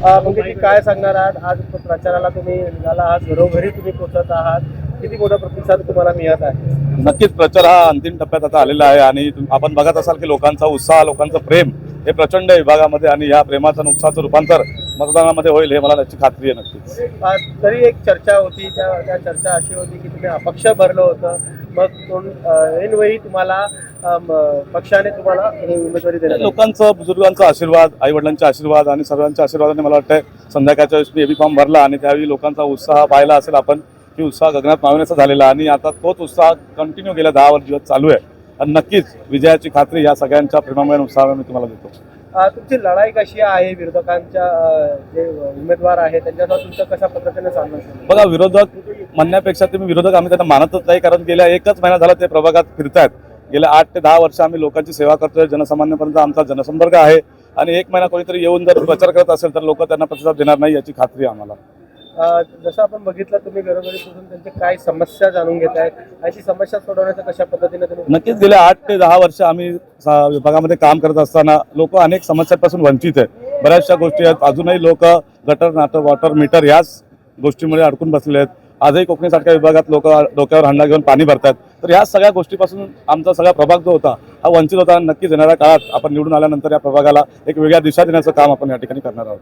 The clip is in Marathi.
म्हणजे काय सांगणार आहात? आज प्रचाराला तुम्ही निघाला आहात, घरोघरी तुम्ही पोहोचत आहात, किती मोठा प्रतिसाद तुम्हाला मिळत आहे? नक्कीच प्रचार हा अंतिम टप्प्यात आता आलेला आहे आणि आपण बघत असाल की लोकांचा उत्साह, लोकांचं प्रेम हे प्रचंड आहे विभागामध्ये आणि या प्रेमाचं आणि उत्साहाचं रूपांतर मतदानामध्ये होईल हे मला त्याची खात्री आहे नक्कीच. तरी एक चर्चा होती, त्या चर्चा अशी होती की तुम्ही अपक्ष भरलं होतं, मग ऐनवेळी तुम्हाला पक्षाने तुम्हाला उमेदवारी दिली. लोकांचं, बुजुर्गांचा आशीर्वाद, आई वडिलांचा आशीर्वाद आणि सर्वांच्या आशीर्वादाने मला वाटतं संध्याकाळच्या वेळेस मी एबी फॉर्म भरला आणि त्यावेळी लोकांचा उत्साह पाहिला असेल आपण की उत्साह गगनात मावण्याचा झालेला आणि आता तोच उत्साह कंटिन्यू गेल्या 10 दिवस चालू आहे आणि नक्कीच विजयाची खात्री या सगळ्यांच्या प्रेमामुळे उत्साहाने मी तुम्हाला देतो. तुमची लढाई कशी आहे? विरोधकांच्या जे उमेदवार आहेत त्यांच्यासोबत तुमचं कशा पद्धतीने सामना सुरू? बघा, विरोधक म्हणण्यापेक्षा तुम्ही विरोधक आम्ही त्यांना मानतच नाही, कारण गेल्या 1च महिना झाला ते प्रभागात फिरतायत. गेल्या 8 ते 10 वर्ष आम्ही लोकांची सेवा करतोय, जनसामान्यांपर्यंत आमचा जनसंपर्क आहे आणि 1 महिना कोणीतरी येऊन जर प्रचार करत असेल तर लोक त्यांना प्रतिसाद देणार नाही याची खात्री आहे आम्हाला. जसं आपण बघितलं, तुम्ही घरोघरी पोहोचून त्यांची काय समस्या जाणून घेत आहेत आणि ती समस्या सोडवण्याचा कशा पद्धतीने तुम्ही? नक्कीच गेल्या 8 ते 10 वर्ष आम्ही विभागामध्ये काम करत असताना लोक अनेक समस्यांपासून वंचित आहेत. बऱ्याचशा गोष्टी आहेत, अजूनही लोक गटर, नाटर, वॉटर मीटर याच गोष्टीमुळे अडकून बसलेले आहेत. आजही कोकणीसारख्या विभागात लोक डोक्यावर हंडा घेऊन पाणी भरतात. तर या सगळ्या गोष्टीपासून आमचा सगळा प्रभाग जो होता हा वंचित होता. नक्कीच येणाऱ्या काळात आपण निवडून आल्यानंतर या प्रभागाला एक वेगळ्या दिशा देण्याचं काम आपण या ठिकाणी करणार आहोत.